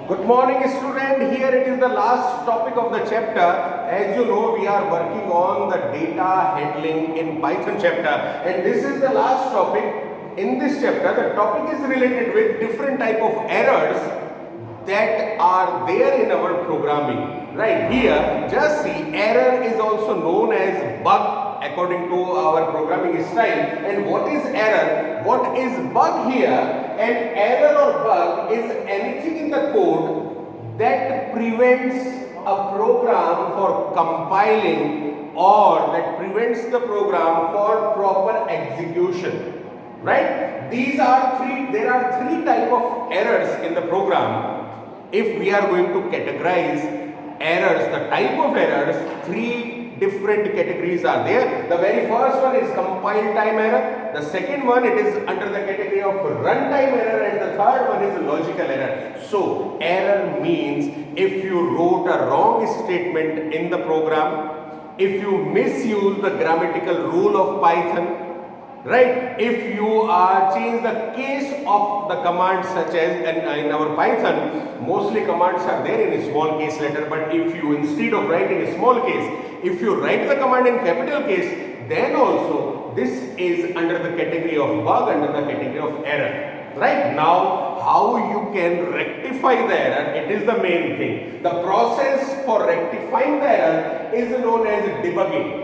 Good morning, student. Here it is the last topic of the chapter. As you know, we are working on the data handling in Python chapter, and this is the last topic in this chapter. The topic is related with different type of errors that are there in our programming. Right here, just see, error is also known as bug according to our programming style. And what is error? What is bug here? An error or bug is anything in the code that prevents a program for compiling or that prevents the program for proper execution. Right? There are three type of errors in the program. If we are going to categorize errors, the type of errors, three different categories are there. The very first one is compile time error. The second one, it is under the category of runtime error, and the third one is logical error. So error means if you wrote a wrong statement in the program, if you misuse the grammatical rule of Python, right? If you change the case of the command, such as in our Python, mostly commands are there in a small case letter, but if you, instead of writing a small case, if you write the command in capital case, then also this is under the category of bug, under the category of error. Right? Now, how you can rectify the error, it is the main thing. The process for rectifying the error is known as debugging.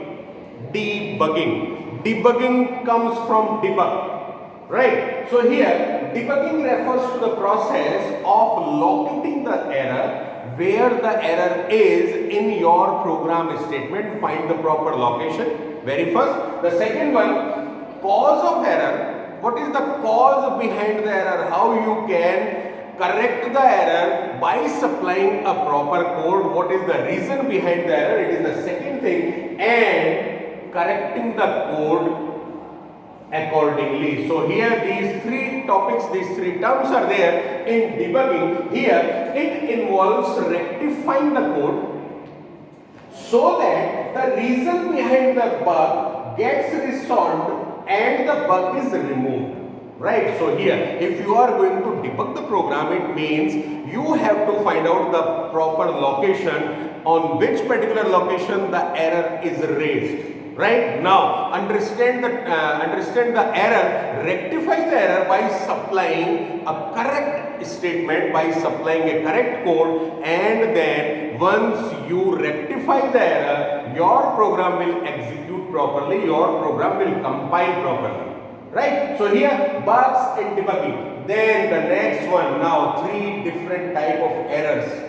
Debugging comes from debug, right? So here, debugging refers to the process of locating the error where the error is in your program statement. Find the proper location, very first. The second one, cause of error. What is the cause behind the error? How you can correct the error by supplying a proper code. What is the reason behind the error? It is the second thing. And correcting the code accordingly. So here these three topics, these three terms are there in debugging. Here it involves rectifying the code so that the reason behind the bug gets resolved and the bug is removed. Right? So here, if you are going to debug the program, it means you have to find out the proper location, on which particular location the error is raised. Right? Now, understand the error, rectify the error by supplying a correct statement, by supplying a correct code, and then once you rectify the error, your program will execute properly, your program will compile properly. Right? So here, bugs and debugging. Then the next one, now three different type of errors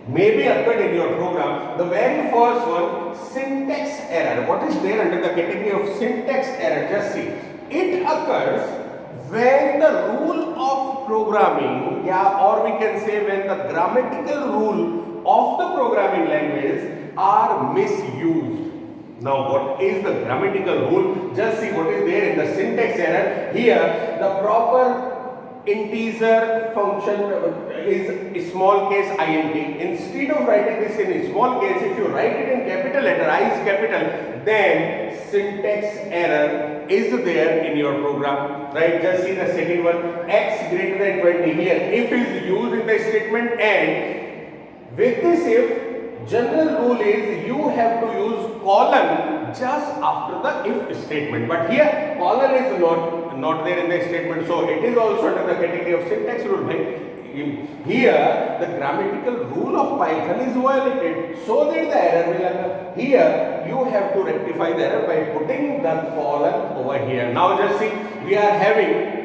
may be occurred in your program. The very first one, syntax error. What is there under the category of syntax error? Just see. It occurs when the rule of programming, or we can say when the grammatical rule of the programming language are misused. Now, what is the grammatical rule? Just see what is there in the syntax error. Here, the proper integer function is small case int. Instead of writing this in small case, if you write it in capital letter, I is capital, then syntax error is there in your program. Right? Just see the second one, x greater than 20. Here, if is used in the statement, and with this if, general rule is you have to use colon just after the if statement, but here colon is not there in the statement, so it is also under the category of syntax rule. Here the grammatical rule of Python is violated, so that the error will occur. Here you have to rectify the error by putting the colon over here. Now just see, we are having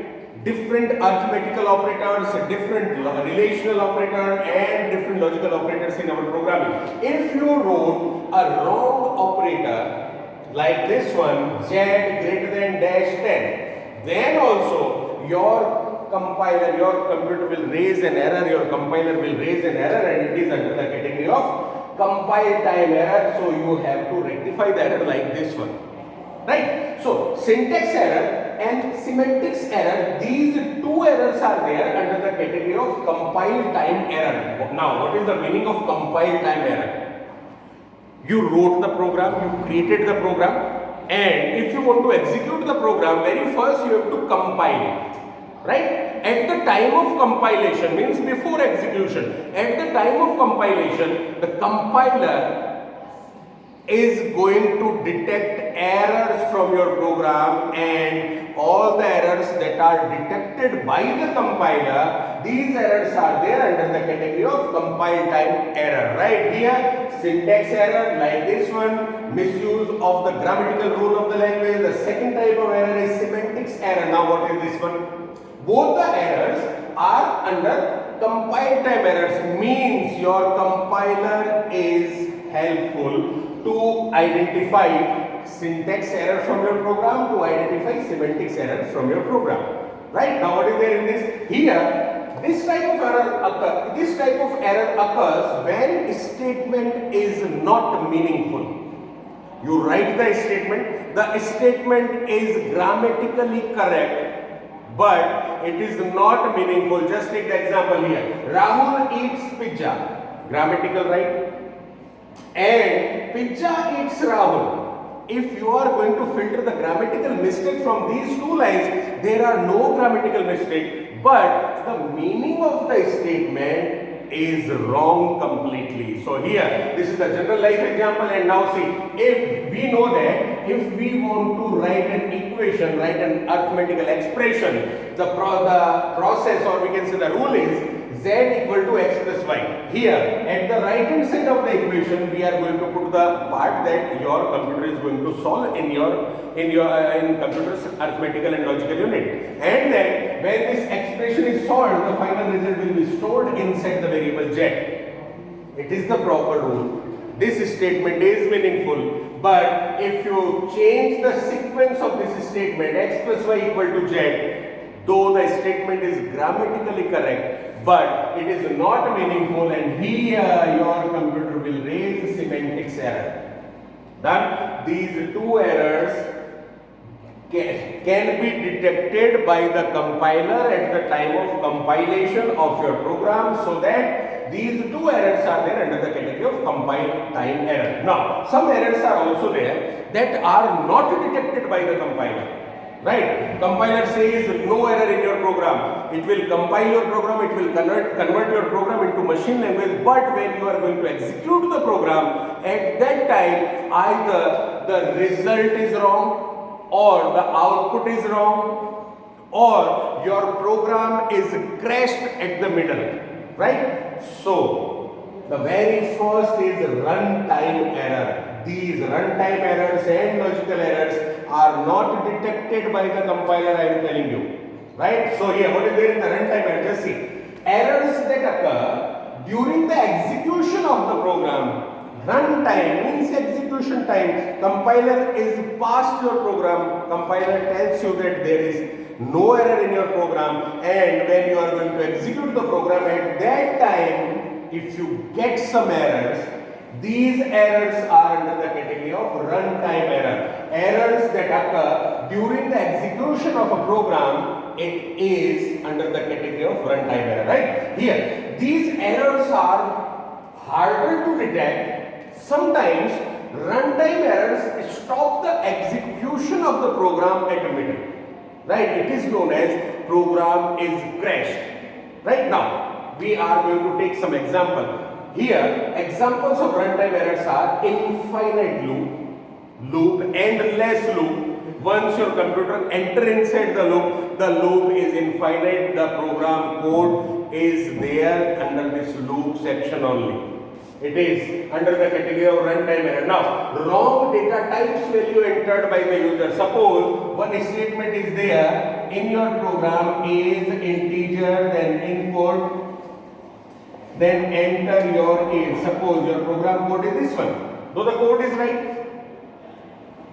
different arithmetical operators, different relational operator, and different logical operators in our programming. If you wrote a wrong operator like this one, z greater than dash 10, then also your compiler, your computer will raise an error, your compiler will raise an error, and it is under the category of compile time error. So you have to rectify the error like this one. Right? So syntax error and semantics error, these two errors are there under the category of compile time error. Now, what is the meaning of compile time error? You wrote the program, you created the program, and if you want to execute the program, very first you have to compile it. Right? at the time of compilation, means before execution, at the time of compilation, the compiler is going to detect errors from your program, and all the errors that are detected by the compiler, these errors are there under the category of compile time error. Right here, syntax error like this one, misuse of the grammatical rule of the language. The second type of error is semantics error. Now what is this one? Both the errors are under compile time errors, means your compiler is helpful to identify syntax error from your program, to identify semantics error from your program. Right? Now what is there in this? Here, this type of error occurs when statement is not meaningful. You write the statement is grammatically correct, but it is not meaningful. Just take the example here. Rahul eats pizza. Grammatical, right? And pizza eats Rahul. If you are going to filter the grammatical mistake from these two lines, there are no grammatical mistake, but the meaning of the statement is wrong completely. So here, this is the general life example, and now see, if we know that if we want to write an equation, write an arithmetical expression, the process, or we can say the rule is z equal to x plus y. Here, at the right hand side of the equation, we are going to put the part that your computer is going to solve in computer's arithmetical and logical unit. And then, when this expression is solved, the final result will be stored inside the variable z. It is the proper rule. This statement is meaningful, but if you change the sequence of this statement, x plus y equal to z, though the statement is grammatically correct, but it is not meaningful, and here your computer will raise semantics error. Done? These two errors can be detected by the compiler at the time of compilation of your program, so that these two errors are there under the category of compile time error. Now, some errors are also there that are not detected by the compiler. Right? Compiler says no error in your program. It will compile your program, it will convert your program into machine language, but when you are going to execute the program, at that time either the result is wrong, or the output is wrong, or your program is crashed at the middle. Right? So, the very first is runtime error. These runtime errors and logical errors are not detected by the compiler, I am telling you. Right? So here, what is there in the runtime error? Just see. Errors that occur during the execution of the program. Runtime means execution time. Compiler is past your program. Compiler tells you that there is no error in your program, and when you are going to execute the program, at that time, if you get some errors, these errors are under the category of runtime error. Errors that occur during the execution of a program, it is under the category of runtime error. Right? Here, these errors are harder to detect. Sometimes runtime errors stop the execution of the program at the middle. Right? It is known as program is crashed. Right? Now, we are going to take some example. Here, examples of runtime errors are infinite loop, endless loop. Once your computer enter inside the loop is infinite. The program code is there under this loop section only. It is under the category of runtime error. Now, wrong data types value entered by the user. Suppose one statement is there in your program is integer, then input, then enter your age. Suppose your program code is this one. Though the code is right,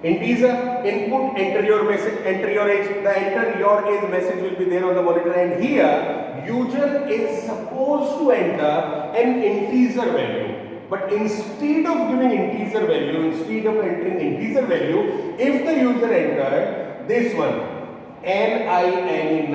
integer, input, enter your message, enter your age. The enter your age message will be there on the monitor, and here user is supposed to enter an integer value. But instead of giving integer value, instead of entering integer value, if the user entered this one, NINE9,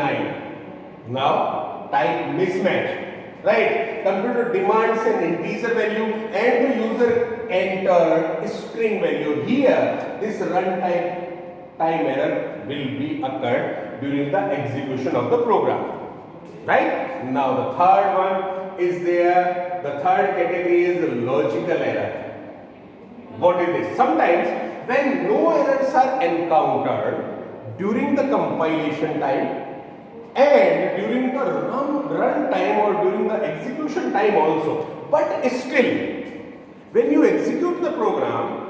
now type mismatch. Right? Computer demands an integer value and the user entered string value. Here, this runtime error will be occurred during the execution of the program. right? Now the third one is there. The third category is logical error. What is this? Sometimes when no errors are encountered during the compilation time and during the run time or during the execution time also, but still when you execute the program,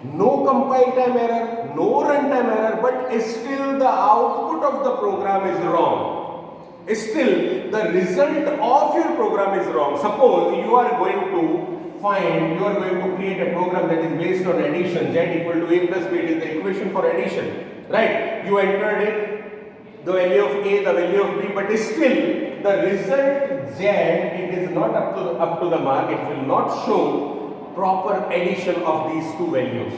no compile time error, no runtime error, but still the output of the program is wrong. Still the result of your program is wrong. Suppose you are going to create a program that is based on addition, z equal to a plus b, it is the equation for addition, right? You entered the value of a, the value of b, but still the result z, it is not up to the mark, it will not show proper addition of these two values,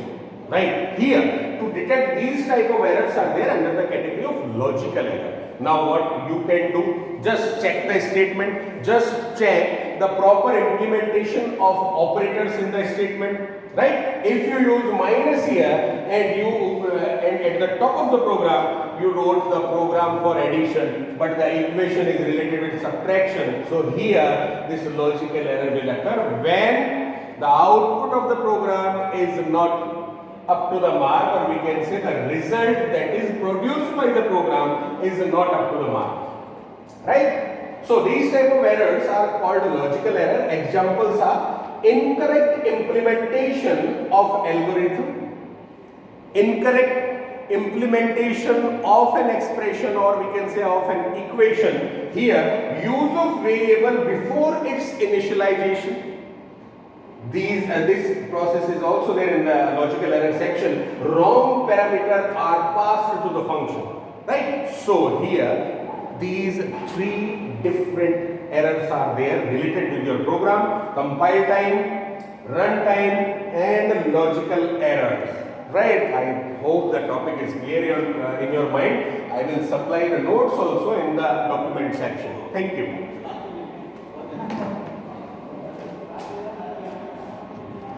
right? Here, to detect these type of errors are there under the category of logical error. Now what you can do, just check the statement, just check the proper implementation of operators in the statement, right? If you use minus here and at the top of the program you wrote the program for addition, but the equation is related with subtraction, so here this logical error will occur when the output of the program is not up to the mark, or we can say the result that is produced by the program is not up to the mark, right? So these type of errors are called logical error. Examples are incorrect implementation of algorithm, incorrect implementation of an expression, or we can say of an equation. Here, use of variable before its initialization. This process is also there in the logical error section. Wrong parameters are passed to the function, right? So here these three different errors are there related with your program: compile time, run time, and logical errors, right? I hope the topic is clear in your mind. I will supply the notes also in the document section. Thank you.